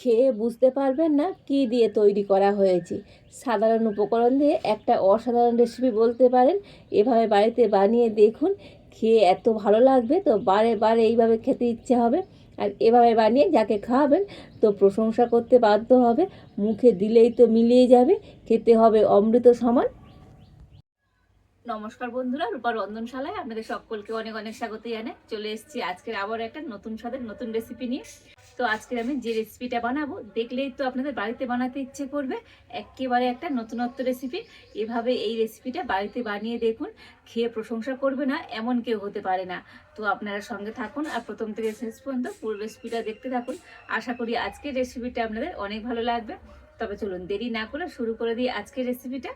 খেয়ে বুঝতে পারবেন না কি দিয়ে তৈরি করা হয়েছে। সাধারণ উপকরণ দিয়ে একটা অসাধারণ রেসিপি বলতে পারেন। এভাবে বাড়িতে বানিয়ে দেখুন, খেয়ে এত ভালো লাগবে তো বারে বারে এইভাবে খেতে ইচ্ছে হবে। আর এভাবে বানিয়ে যাকে খাওয়াবেন তো প্রশংসা করতে বাধ্য হবে, মুখে দিলেই তো মিলিয়ে যাবে, খেতে হবে অমৃত সমান। নমস্কার বন্ধুরা, রূপার রন্ধনশালায় আপনাদের সকলকে অনেক অনেক স্বাগত জানাই। চলে এসেছি আজকের আবার একটা নতুন স্বাদের নতুন রেসিপি নিয়ে। তো আজকে আমি যে রেসিপিটা বানাবো দেখলেই তো আপনাদের বাড়িতে বানাতে ইচ্ছে করবে। একেবারে একটা নতুনত্ব রেসিপি। এভাবে এই রেসিপিটা বাড়িতে বানিয়ে দেখুন, খেয়ে প্রশংসা করবে না এমন কেউ হতে পারে না। তো আপনারা সঙ্গে থাকুন আর প্রথম থেকে শেষ পর্যন্ত পুরো রেসিপিটা দেখতে থাকুন। আশা করি আজকের রেসিপিটা আপনাদের অনেক ভালো লাগবে। তবে চলুন দেরি না করে শুরু করে দিই আজকের রেসিপিটা।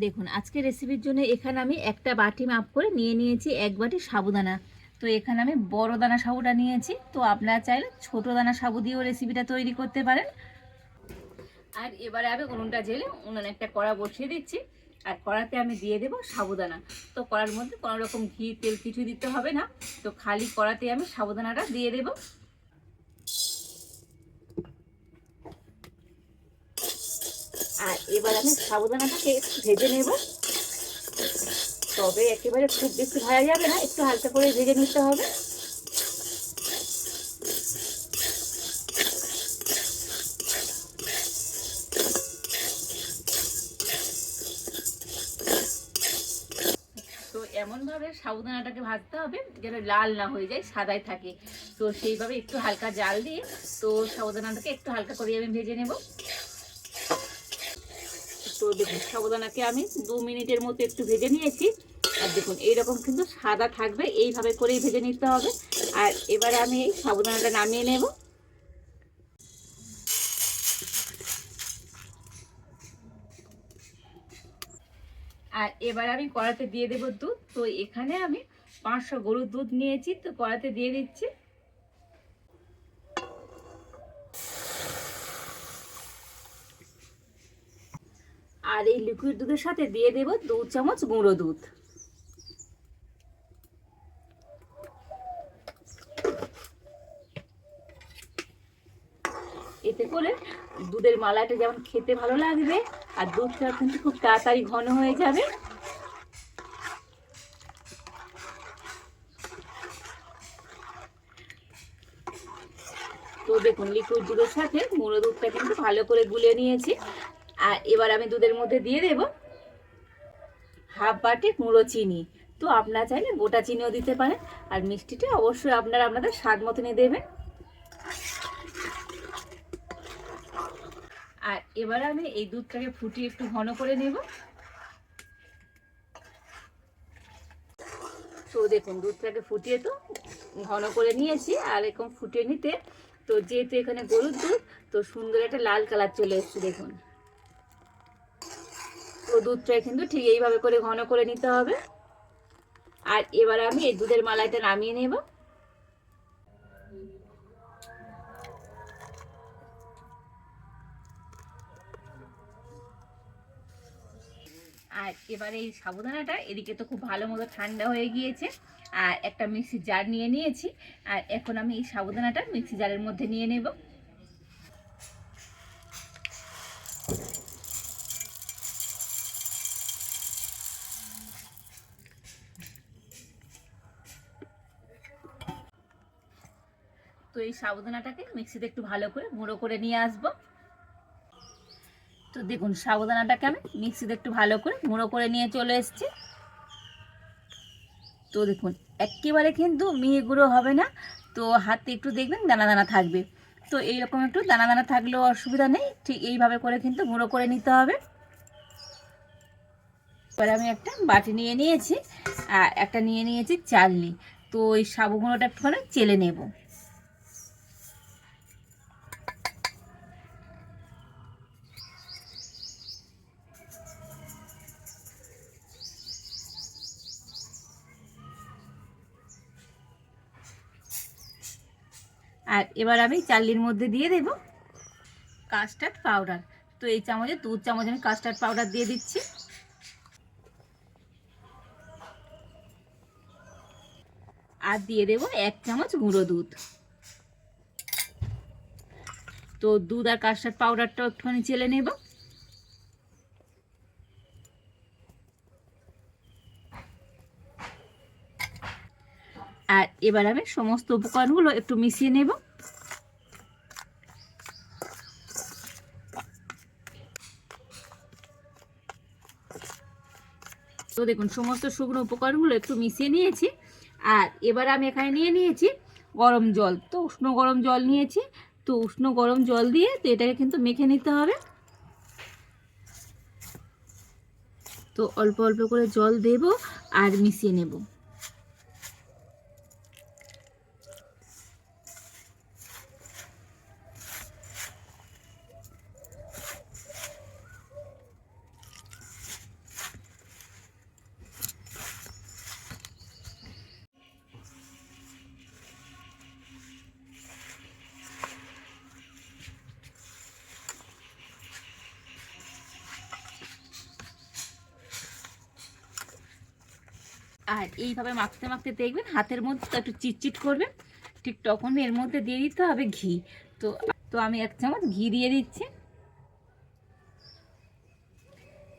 দেখুন আজকের রেসিপির জন্য এখানে আমি একটা বাটি মাপ করে নিয়ে নিয়েছি এক বাটি সাবুদানা। তো এখানে আমি বড় দানা সাবুটা নিয়েছি, তো আপনারা চাইলে ছোট দানা সাবু দিয়েও রেসিপিটা তৈরি করতে পারেন। আর এবারে আমি উনুনটা জেলে উনুনে একটা কড়া বসিয়ে দিচ্ছি। আর কড়াতে আমি দিয়ে দেবো সাবুদানা। তো কড়ার মধ্যে কোনো রকম ঘি তেল কিছু দিতে হবে না, তো খালি কড়াতে আমি সাবুদানাটা দিয়ে দেবো। আর এবার আমি সাবুদানাটাকে একটু ভেজে নেব, তবে একেবারে খুব বেশি ভাজা যাবে না, একটু হালকা করে ভেজে নিতে হবে। তো এমনভাবে সাবুদানাটাকে ভাজতে হবে যেন লাল না হয়ে যায়, সাদাই থাকে। তো সেইভাবে একটু হালকা জাল দিয়ে তো সাবুদানাটাকে একটু হালকা করে আমি ভেজে নেব। তো দেখুন সাবুদানাকে আমি 2 মিনিটের মতো একটু ভেজে নিয়েছি। আর দেখুন এইরকম কিন্তু সাদা থাকবে, এইভাবে করেই ভেজে নিতে হবে। আর এবারে আমি এই সাবুদানাটা নামিয়ে নেব। আর এবার আমি কড়াতে দিয়ে দেব দুধ। তো এখানে আমি 500 গরুর দুধ নিয়েছি, তো কড়াতে দিয়ে দিচ্ছি। আর এই লিকুইড দুধের সাথে দিয়ে দেব 2 চামচ গুঁড়ো দুধ। এতে করে দুধের মালাটা যেমন খেতে ভালো লাগবে, আর দুধটা কিন্তু খুব তাড়াতাড়ি ঘন হয়ে যাবে। তো দেখুন লিকুইড দুধের সাথে গুঁড়ো দুধটা কিন্তু ভালো করে গুলিয়ে নিয়েছি। আর এবার আমি দুধের মধ্যে দিয়ে দেব হাফ বাটি গুঁড়ো চিনি। তো আপনারা চাইলে গোটা চিনিও দিতে পারেন। আর মিষ্টিটা অবশ্যই আপনারা আপনাদের স্বাদ মতনই দেবেন। আর এবার আমি এই দুধটাকে ফুটিয়ে একটু ঘন করে নেব। তো দেখুন দুধটাকে ফুটিয়ে তো ঘন করে নিয়েছি। আর এরকম ফুটিয়ে নিতে তো যেহেতু এখানে গরুর দুধ, তো সুন্দর একটা লাল কালার চলে এসছে দেখুন। তো দুধটা কিন্তু ঠিক এইভাবে করে ঘন করে নিতে হবে। আর এবার আমি এই দুধের মালাইটা নামিয়ে নেব। আর এবারে এই সাবুদানাটা এদিকে তো খুব ভালো মতো ঠান্ডা হয়ে গিয়েছে। আর একটা মিক্সির জার নিয়ে নিয়েছি। আর এখন আমি এই সাবুদানাটা মিক্সি জারের মধ্যে নিয়ে নেব। তো এই সাবুদানাটাকে মিক্সিতে একটু ভালো করে গুঁড়ো করে নিয়ে আসবো। তো দেখুন সাবুদানাটাকে আমি মিক্সিতে একটু ভালো করে গুঁড়ো করে নিয়ে চলে এসেছি। তো দেখুন একেবারে কিন্তু মিহি গুঁড়ো হবে না, তো হাতে একটু দেখবেন দানা দানা থাকবে। তো এইরকম একটু দানা দানা থাকলেও অসুবিধা নেই, ঠিক এইভাবে করে কিন্তু গুঁড়ো করে নিতে হবে। এবার আমি একটা বাটি নিয়ে নিয়েছি আর একটা নিয়ে নিয়েছি চালনি। তো এই সাবু গুঁড়োটা একটুখানি চেলে নেব। আর এবার আমি চালনির মধ্যে দিয়ে দেব কাস্টার্ড পাউডার। তো এই চামচে 2 চামচ আমি কাস্টার্ড পাউডার দিয়ে দিচ্ছি। আর দিয়ে দেব 1 চামচ গুঁড়ো দুধ। তো দুধ আর কাস্টার্ড পাউডারটাও একটুখানি চেলে নেব। আর এবার আমি সমস্ত উপকরণগুলো একটু মিশিয়ে নেব। তো দেখুন সমস্ত শুকনো উপকরণগুলো একটু মিশিয়ে নিয়েছি। আর এবার আমি এখানে নিয়ে নিয়েছি গরম জল। তো উষ্ণ গরম জল নিয়েছি। তো উষ্ণ গরম জল দিয়ে তো এটাকে কিন্তু মেখে নিতে হবে। তো অল্প অল্প করে জল দেব আর মিশিয়ে নেব। আর এইভাবে মাখতে মাখতে দেখবেন হাতের মধ্যে একটু চিটচিট করবে, ঠিক তখন এর মধ্যে দিয়ে দিতে হবে ঘি। তো তো আমি 1 চামচ ঘি দিয়ে দিচ্ছি।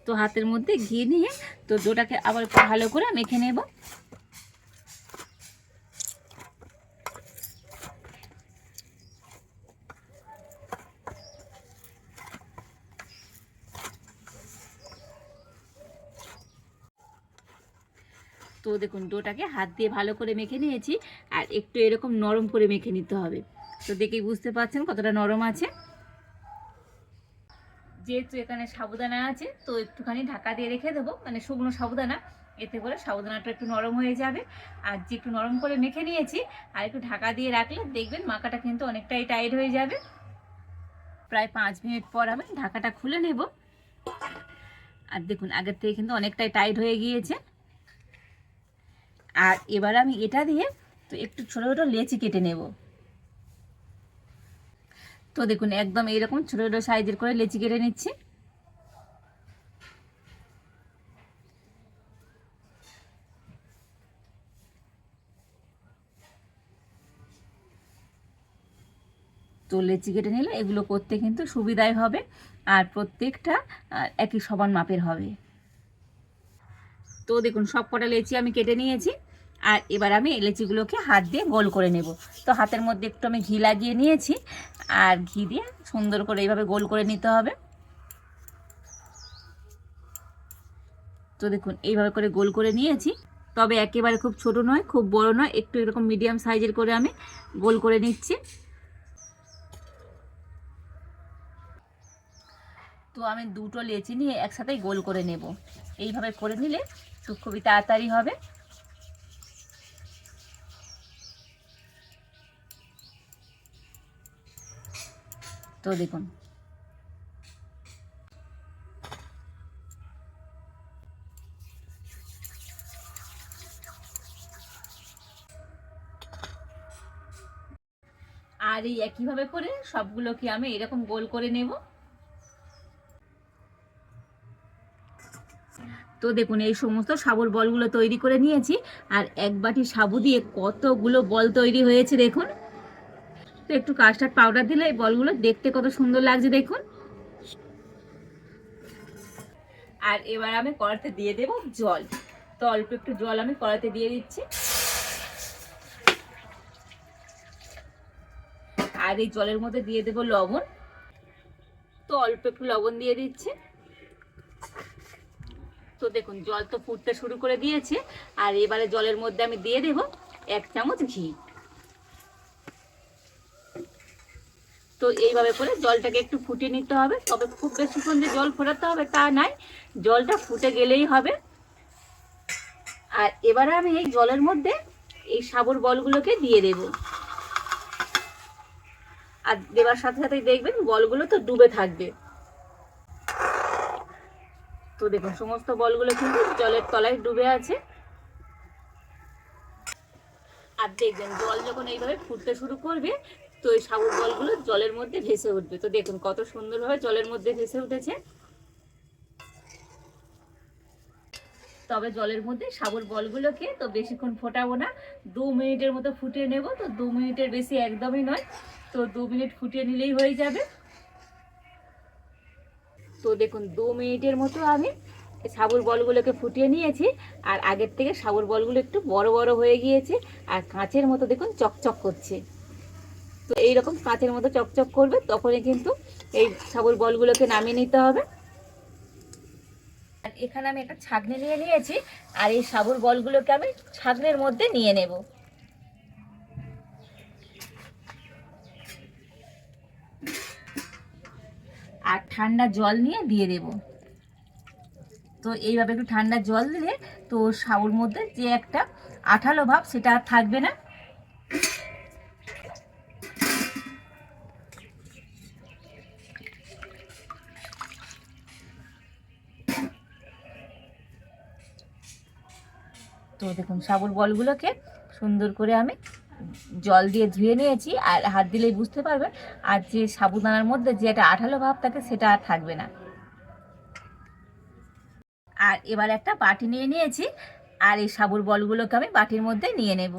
তো হাতের মধ্যে ঘি নিয়ে তো ডোটাকে আবার ভালো করে মেখে নেব। তো দেখুন ডোটাকে হাত দিয়ে ভালো করে মেখে নিয়েছি। আর একটু এরকম নরম করে মেখে নিতে হবে। তো দেখেই বুঝতে পারছেন কতটা নরম আছে। যেহেতু এখানে সাবুদানা আছে তো একটুখানি ঢাকা দিয়ে রেখে দেবো, মানে শুকনো সাবুদানা, এতে করে সাবুদানাটা একটু নরম হয়ে যাবে। আর যে একটু নরম করে মেখে নিয়েছি আর একটু ঢাকা দিয়ে রাখলে দেখবেন মাখাটা কিন্তু অনেকটাই টাইট হয়ে যাবে। প্রায় 5 মিনিট পর আমি ঢাকাটা খুলে নেব। আর দেখুন আগের থেকে কিন্তু অনেকটাই টাইট হয়ে গিয়েছে। আর এবার আমি এটা দিয়ে তো একটু ছোটো ছোটো লেচি কেটে নেব। তো দেখুন একদম এইরকম ছোটো ছোটো সাইজের করে লেচি কেটে নিচ্ছি। তো লেচি কেটে নিলে এগুলো করতে কিন্তু সুবিধাই হবে। আর প্রত্যেকটা একই সমান মাপের হবে। তো দেখুন সব কটা লেচি আমি কেটে নিয়েছি। আর এবার আমি এই লেচিগুলোকে হাত দিয়ে গোল করে নেব। তো হাতের মধ্যে একটু আমি ঘি লাগিয়ে নিয়েছি। আর ঘি দিয়ে সুন্দর করে এইভাবে গোল করে নিতে হবে। তো দেখুন এইভাবে করে গোল করে নিয়েছি। তবে একেবারে খুব ছোট নয়, খুব বড় নয়, একটু এরকম মিডিয়াম সাইজের করে আমি গোল করে নিচ্ছি। তো আমি দুটো লেচি নিয়ে একসাথেই গোল করে নেব। এইভাবে করে নিলে তো খুবই তাড়াতাড়ি হবে। তো দেখুন আর এই একইভাবে করে সবগুলোকে আমি এরকম গোল করে নেব। তো দেখুন এই সমস্ত সাবুর বলগুলো তৈরি করে নিয়েছি। আর 1 বাটি সাবু দিয়ে কতগুলো বল তৈরি হয়েছে দেখুন। তো একটু কাস্টার্ড পাউডার দিলে এই বলগুলো দেখতে কত সুন্দর লাগছে দেখুন। আর এবার আমি কড়াতে দিয়ে দেব জল। তো অল্প একটু জল আমি কড়াতে দিয়ে দিচ্ছি। আর এই জলের মধ্যে দিয়ে দেব লবণ। তো অল্প একটু লবণ দিয়ে দিচ্ছি। তো দেখুন জল তো ফুটতে শুরু করে দিয়েছে। আর এবারে জলের মধ্যে আমি দিয়ে দেব 1 চামচ ঘি। তো এইভাবে করে জলটাকে একটু ফুটিয়ে নিতে হবে। তবে খুব বেশিক্ষণ যে জল ফোটাতে হবে তা নয়, জলটা ফুটে গেলেই হবে। আর এবারে আমি এই জলের মধ্যে এই সাবুর বলগুলোকে দিয়ে দেব। আর দেওয়ার সাথে সাথেই দেখবেন বলগুলো তো ডুবে থাকবে। তো দেখুন সমস্ত বলগুলো কিন্তু জলের তলায় ডুবে আছে। আর দেখবেন জল যখন এইভাবে ফুটতে শুরু করবে তো এই সাবুর বলগুলো জলের মধ্যে ভেসে উঠবে। তো দেখুন কত সুন্দরভাবে জলের মধ্যে ভেসে উঠেছে। তবে জলের মধ্যে সাবুর বলগুলোকে তো বেশিক্ষণ ফোটাবো না, 2 মিনিটের মতো ফুটিয়ে নেব। তো 2 মিনিটের বেশি একদমই নয়। তো 2 মিনিট ফুটিয়ে নিলেই হয়ে যাবে। তো দেখুন 2 মিনিটের মতো আমি সাবুর বলগুলোকে ফুটিয়ে নিয়েছি। আর আগের থেকে সাবুর বলগুলো একটু বড় বড় হয়ে গিয়েছে আর কাঁচের মতো দেখুন চকচক করছে। তো এইরকম কাঁচের মতো চকচক করবে, তখনই কিন্তু এই সাবুর বলগুলোকে নামিয়ে নিতে হবে। আর এখানে আমি একটা ছাঁকনি নিয়ে নিয়েছি, আর এই সাবুর বলগুলোকে আমি ছাঁকনির মধ্যে নিয়ে নেব। আর ঠান্ডা জল নিয়ে দিয়ে দেব। তো এইভাবে একটু ঠান্ডা জল দিলে তো সাবুর মধ্যে যে একটা আঠালো ভাব সেটা আর থাকবে না। তো দেখুন সাবুর বলগুলোকে সুন্দর করে আমি জল দিয়ে ধুয়ে নিয়েছি, আর হাত দিলেই বুঝতে পারবেন আর যে সাবুদানার মধ্যে যে একটা আঠালো ভাব থাকে সেটা আর থাকবে না। আর এবার একটা বাটি নিয়ে নিয়েছি, আর এই সাবুর বলগুলোকে আমি বাটির মধ্যে নিয়ে নেব।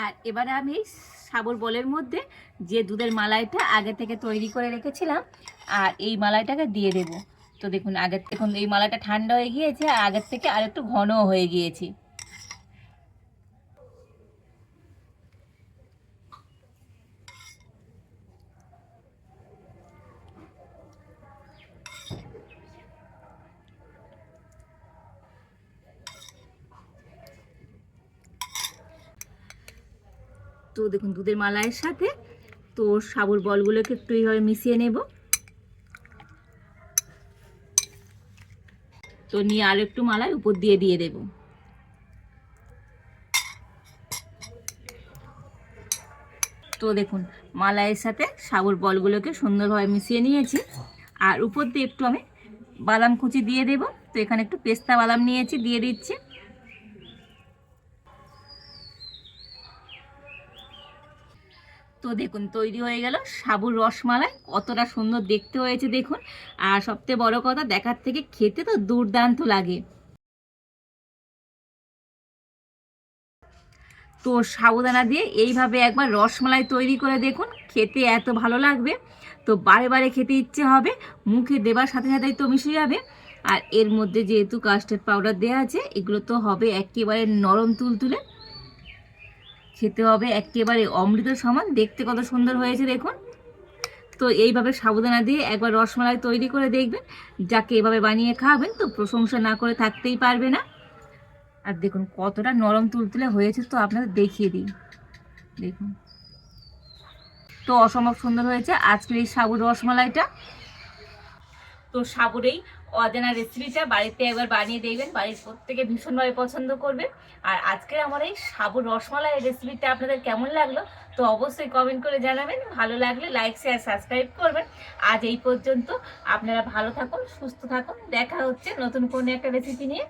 আর এবারে আমি সাবুর বলের মধ্যে যে দুধের মালাইটা আগে থেকে তৈরি করে রেখেছিলাম, আর এই মালাইটাকে দিয়ে দেব। তো দেখুন এখন এই মালাইটা ঠান্ডা হয়ে গিয়েছে, আর আগের থেকে আর একটু ঘনও হয়ে গিয়েছে। তো দেখুন দুধের মালাইয়ের সাথে তো সাবুর বলগুলোকে একটু এইভাবে মিশিয়ে নেব। তো নিয়ে আর একটু মালাই উপর দিয়ে দিয়ে দেব। তো দেখুন মালাইয়ের সাথে সাবুর বলগুলোকে সুন্দরভাবে মিশিয়ে নিয়েছি, আর উপর দিয়ে একটু আমি বাদাম কুচি দিয়ে দেব। তো এখানে একটু পেস্তা বাদাম নিয়েছি, দিয়ে দিচ্ছি। তো দেখুন তৈরি হয়ে গেল সাবুর রসমালাই, কতটা সুন্দর দেখতে হয়েছে দেখুন। আর সবচেয়ে বড় কথা, দেখার থেকে খেতে তো দুর্দান্ত লাগে। তো সাবুদানা দিয়ে এইভাবে একবার রসমালাই তৈরি করে দেখুন, খেতে এত ভালো লাগবে, তো বারে বারে খেতে ইচ্ছে হবে, মুখে দেবার সাথে সাথেই তো মিশে যাবে। আর এর মধ্যে যেহেতু কাস্টার্ড পাউডার দেওয়া আছে, এগুলো তো হবে একেবারে নরম তুলতুলে, খেতে হবে একেবারে অমৃত সমান। দেখতে কত সুন্দর হয়েছে দেখুন। তো এইভাবে সাবুদানা দিয়ে একবার রসমালাই তৈরি করে দেখবেন, যাকে এভাবে বানিয়ে খাওয়াবেন তো প্রশংসা না করে থাকতেই পারবে না। আর দেখুন কতটা নরম তুলতুলে হয়েছে, তো আপনাদের দেখিয়ে দিই দেখুন। তো অসম্ভব সুন্দর হয়েছে আজকের এই সাবুর রসমালাইটা। তো সাবুর এই অজানা রেসিপিটা বাড়িতে একবার বানিয়ে দেখবেন, বাড়ির প্রত্যেকে ভীষণভাবে পছন্দ করবে। আর আজকে আমার এই সাবুর রসমালাই রেসিপিটা আপনাদের কেমন লাগলো তো অবশ্যই কমেন্ট করে জানাবেন। ভালো লাগলে লাইক শেয়ার সাবস্ক্রাইব করবেন। আজ এই পর্যন্ত, আপনারা ভালো থাকুন, সুস্থ থাকুন, দেখা হচ্ছে নতুন কোনো একটা রেসিপি নিয়ে।